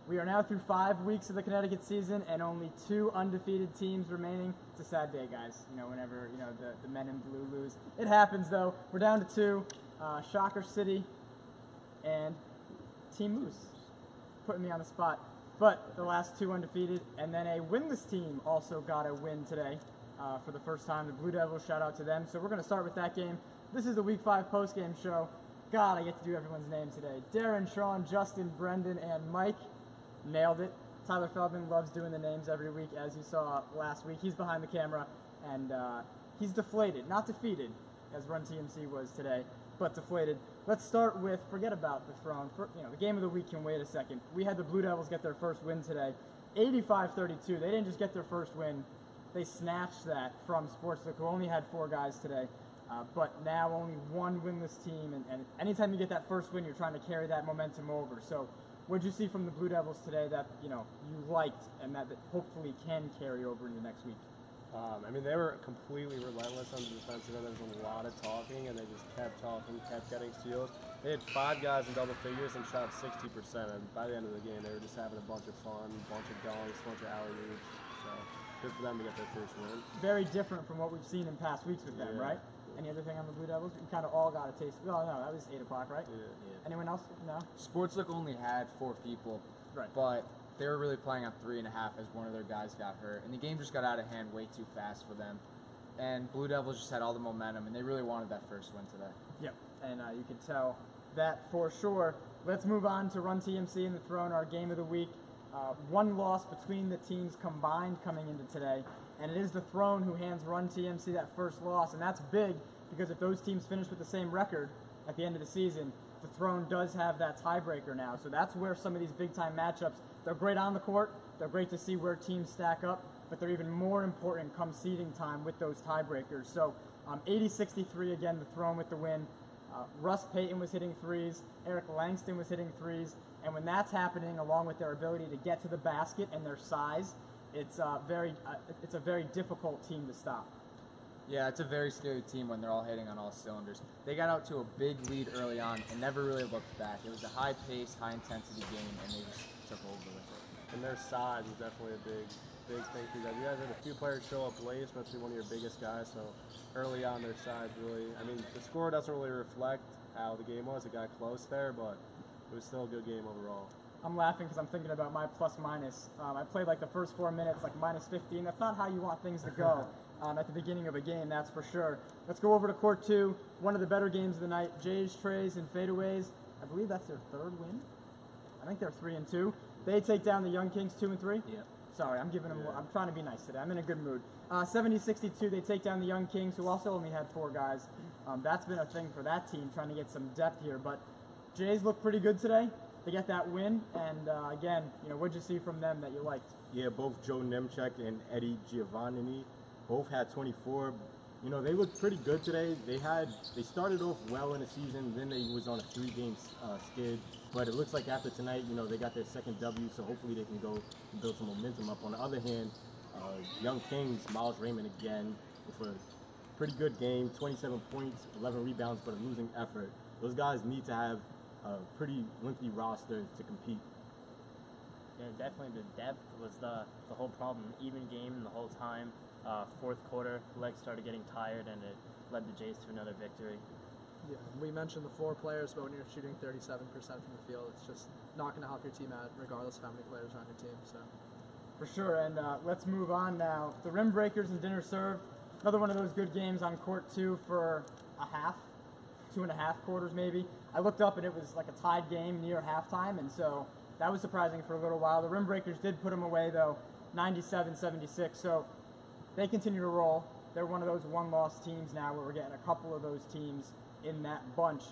We are now through 5 weeks of the Connecticut season and only 2 undefeated teams remaining. It's a sad day, guys. Whenever the men in blue lose. It happens, though. We're down to 2. Shocker City and Team Moose. Putting me on the spot. But the last 2 undefeated, and then a winless team also got a win today for the first time. The Blue Devils, shout out to them. So we're going to start with that game. This is the Week 5 postgame show. God, I get to do everyone's name today. Darren, Sean, Justin, Brendan, and Mike. Nailed it. Tyler Feldman loves doing the names every week, as you saw last week. He's behind the camera, and he's deflated. Not defeated, as Run TMC was today, but deflated. Let's start with, forget about the throne. The game of the week can wait a second. We had the Blue Devils get their first win today, 85-32. They didn't just get their first win. They snatched that from Sportsbook, who only had 4 guys today. But now only 1 winless team, and anytime you get that first win, you're trying to carry that momentum over. So what did you see from the Blue Devils today that you liked and that hopefully can carry over into next week? They were completely relentless on the defensive end. There was a lot of talking, and they just kept talking, kept getting steals. They had 5 guys in double figures and shot 60%. And by the end of the game, they were just having a bunch of fun, a bunch of dunks, a bunch of alley-oops. So good for them to get their first win. Very different from what we've seen in past weeks with them, right? Any other thing on the Blue Devils? We kind of all got a taste. Oh, no, that was 8 o'clock, right? Yeah. Anyone else? No? Sportsbook only had 4 people, right? But they were really playing on 3.5 as one of their guys got hurt. And the game just got out of hand way too fast for them. And Blue Devils just had all the momentum, and they really wanted that first win today. Yep, and you can tell that for sure. Let's move on to Run TMC and the Throne, our game of the week. 1 loss between the teams combined coming into today. And it is the Throne who hands Run TMC that first loss, and that's big because if those teams finish with the same record at the end of the season, the Throne does have that tiebreaker now. So that's where some of these big-time matchups, they're great on the court, they're great to see where teams stack up, but they're even more important come seeding time with those tiebreakers. So 80-63 again, the Throne with the win. Russ Payton was hitting threes, Eric Langston was hitting threes, and when that's happening, along with their ability to get to the basket and their size, it's a very difficult team to stop. Yeah, it's a very scary team when they're all hitting on all cylinders. They got out to a big lead early on and never really looked back. It was a high-paced, high-intensity game, and they just took over with it. And their size was definitely a big thing for you guys. You guys had a few players show up late, especially one of your biggest guys, so early on their size really, the score doesn't really reflect how the game was. It got close there, but it was still a good game overall. I'm laughing because I'm thinking about my plus-minus. I played like the first 4 minutes, like minus 15. That's not how you want things to go at the beginning of a game, that's for sure. Let's go over to Court 2, one of the better games of the night. Jays, trays, and fadeaways. I believe that's their 3rd win. I think they're 3-2. They take down the Young Kings 2-3. Yeah. Sorry, I'm giving them. I'm trying to be nice today. I'm in a good mood. 70-62. They take down the Young Kings, who also only had 4 guys. That's been a thing for that team, trying to get some depth here. But Jays look pretty good today. They get that win, and again, what'd you see from them that you liked? Yeah, both Joe Nemchek and Eddie Giovanni both had 24. They looked pretty good today. They started off well in the season, then they was on a 3-game skid. But it looks like after tonight, they got their second W, so hopefully they can go and build some momentum up. On the other hand, Young Kings, Miles Raymond again, with a pretty good game, 27 points, 11 rebounds, but a losing effort. Those guys need to have a pretty lengthy roster to compete. Yeah, definitely the depth was the whole problem. Even game the whole time. 4th quarter, legs started getting tired, and it led the Jays to another victory. Yeah, we mentioned the 4 players, but when you're shooting 37% from the field, it's just not going to help your team out, regardless of how many players are on your team. So, for sure. And let's move on now. The Rim Breakers and Dinner Serve. Another one of those good games on Court 2 for a half, 2.5 quarters maybe. I looked up and it was like a tied game near halftime, and so that was surprising for a little while. The Rim Breakers did put them away though, 97-76. So they continue to roll. They're one of those 1-loss teams now where we're getting a couple of those teams in that bunch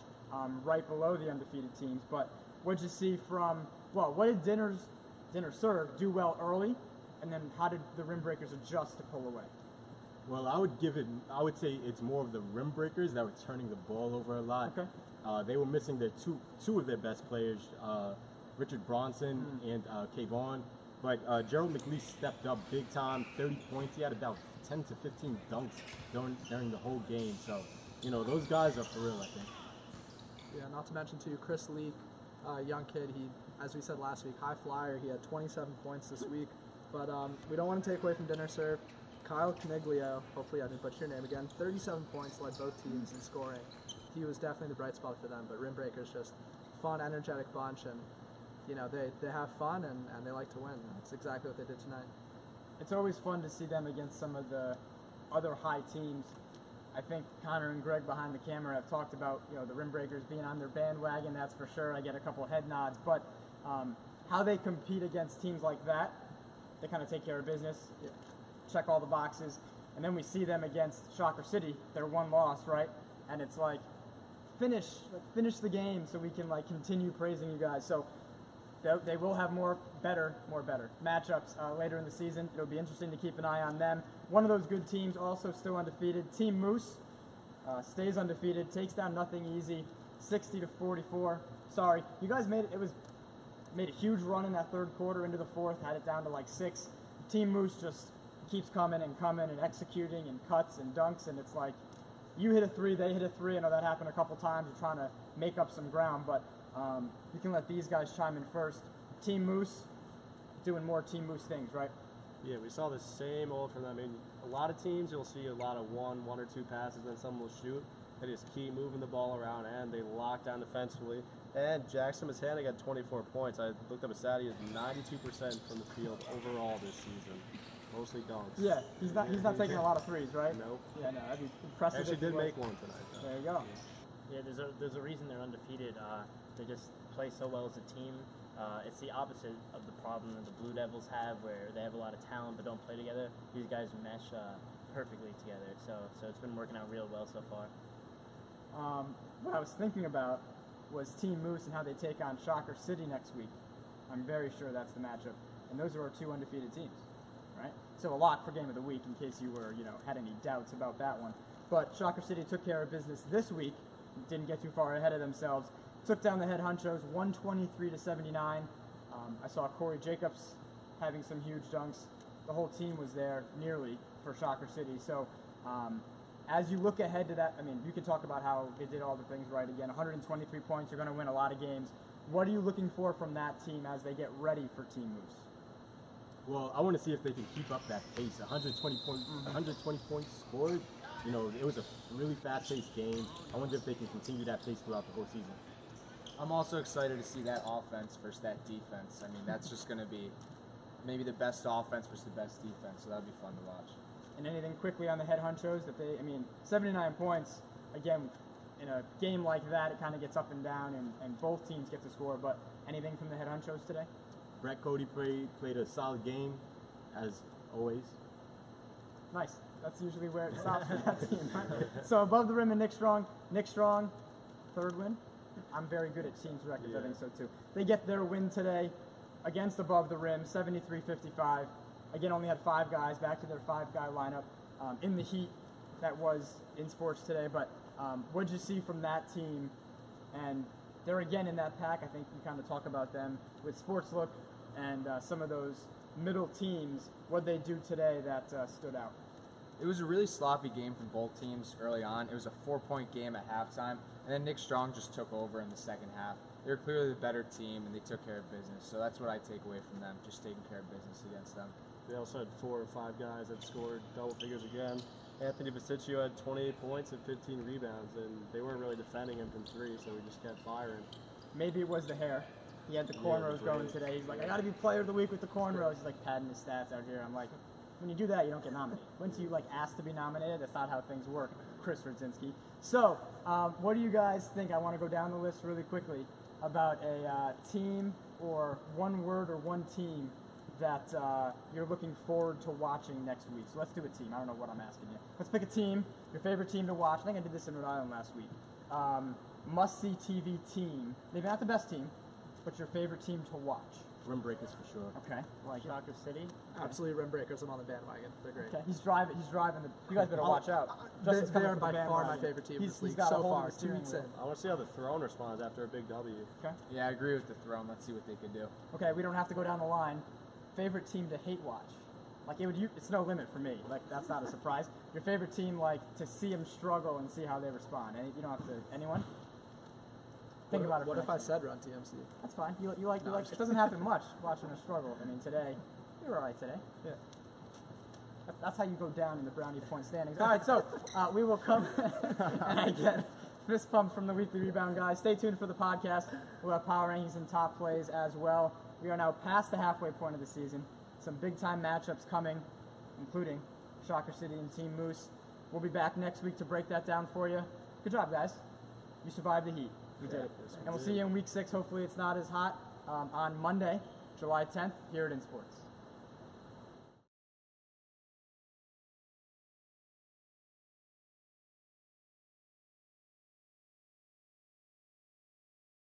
right below the undefeated teams. But what'd you see from, what did Dinner Serve do well early, and then how did the Rim Breakers adjust to pull away? Well, I would say it's more of the Rim Breakers that were turning the ball over a lot. Okay. They were missing their two of their best players, Richard Bronson and Kayvon. But Gerald McLeese stepped up big time, 30 points. He had about 10 to 15 dunks during the whole game. So, those guys are for real, I think. Yeah, not to mention, too, Chris Leak, young kid, he as we said last week, high flyer. He had 27 points this week. But we don't want to take away from dinner serve. Kyle Coniglio, hopefully I didn't butcher your name again, 37 points, led both teams in scoring. He was definitely the bright spot for them, but Rim Breakers just fun, energetic bunch, and they have fun and they like to win. That's exactly what they did tonight. It's always fun to see them against some of the other high teams. I think Connor and Greg behind the camera have talked about the Rim Breakers being on their bandwagon, that's for sure. I get a couple head nods, but how they compete against teams like that, they kind of take care of business, check all the boxes, and then we see them against Shocker City, their one loss, right? And it's like, finish the game so we can continue praising you guys. So they will have more better matchups later in the season. It'll be interesting to keep an eye on them. One of those good teams, also still undefeated, Team Moose, stays undefeated, takes down Nothing Easy, 60-44. Sorry, you guys made a huge run in that third quarter into the fourth, had it down to 6. Team Moose just keeps coming and executing and cuts and dunks, and it's like you hit a 3, they hit a 3. I know that happened a couple times. You're trying to make up some ground, but you can let these guys chime in first. Team Moose doing more Team Moose things, right? Yeah, we saw the same old from them. I mean, a lot of teams you'll see a lot of one or two passes, then some will shoot. They just keep moving the ball around, and they lock down defensively. And Jackson Messana got 24 points. I looked up a stat. He is 92% from the field overall this season. Mostly dunks. Yeah, he's not taking a lot of threes, right? Nope. Yeah, no, that'd be impressive. Actually did make one tonight, though. There you go. Yeah, there's a reason they're undefeated. They just play so well as a team. It's the opposite of the problem that the Blue Devils have, where they have a lot of talent but don't play together. These guys mesh perfectly together, so it's been working out real well so far. What I was thinking about was Team Moose and how they take on Shocker City next week. I'm very sure that's the matchup, and those are our 2 undefeated teams, right? So a lock for game of the week, in case you were, had any doubts about that one. But Shocker City took care of business this week, didn't get too far ahead of themselves, took down the head honchos 123-79. I saw Corey Jacobs having some huge dunks. The whole team was there nearly for Shocker City. So as you look ahead to that, I mean, you can talk about how they did all the things right again. 123 points, you're going to win a lot of games. What are you looking for from that team as they get ready for Team Moose? Well, I want to see if they can keep up that pace. 120 points scored. It was a really fast-paced game. I wonder if they can continue that pace throughout the whole season. I'm also excited to see that offense versus that defense. I mean, that's just going to be maybe the best offense versus the best defense, so that'll be fun to watch. And anything quickly on the head honchos that 79 points, again, in a game like that, it kind of gets up and down, and both teams get to score, but anything from the head honchos today? Brett Cody played a solid game, as always. Nice. That's usually where it stops for that team. Right? So above the rim and Nick Strong, third win. I'm very good at teams records, I think so too. They get their win today against above the rim, 73-55. Again, only had 5 guys, back to their 5-guy lineup in the heat that was in sports today. But what did you see from that team? And they're again in that pack. I think you kind of talk about them with Sports Look and some of those middle teams. What they do today that stood out? It was a really sloppy game from both teams early on. It was a 4-point game at halftime, and then Nick Strong just took over in the second half. They were clearly the better team, and they took care of business. So that's what I take away from them, just taking care of business against them. They also had 4 or 5 guys that scored double figures again. Anthony Vesicchio had 28 points and 15 rebounds, and they weren't really defending him from 3, so we just kept firing. Maybe it was the hair. He had the cornrows going today. He's like, I got to be player of the week with the cornrows. He's like padding his stats out here. I'm like, when you do that, you don't get nominated. Once you ask to be nominated, that's not how things work, Chris Rudzinski. So, what do you guys think? I want to go down the list really quickly about a team or one word or one team that you're looking forward to watching next week. So let's do a team. I don't know what I'm asking you. Let's pick a team, your favorite team to watch. I think I did this in Rhode Island last week. Must-see TV team. Maybe not the best team, but your favorite team to watch. Rim Breakers for sure. Okay. Like Shocker City. Absolutely, Rim Breakers. I'm on the bandwagon. They're great. Okay. He's driving. You guys better watch out. They Justin's coming are for by the far my bandwagon. favorite team this He's league got a so hold of far. the 2 weeks in. I want to see how the Throne responds after a big W. Okay. Yeah, I agree with the Throne. Let's see what they could do. Okay. We don't have to go down the line. Favorite team to hate watch. It's no limit for me. That's not a surprise. Your favorite team, to see them struggle and see how they respond. You don't have to. Anyone? Think about it. What for if I next said run TMC? week. That's fine. You like. It doesn't happen much watching her struggle. I mean, today, you were all right today. Yeah. That's how you go down in the brownie point standings. All right, so we will come and I get fist pumps from the Weekly Rebound guys. Stay tuned for the podcast. We'll have power rankings and top plays as well. We are now past the halfway point of the season. Some big-time matchups coming, including Shocker City and Team Moose. We'll be back next week to break that down for you. Good job, guys. You survived the heat. We did it. And we'll see you in Week 6. Hopefully it's not as hot on Monday, July 10th, here at InSports.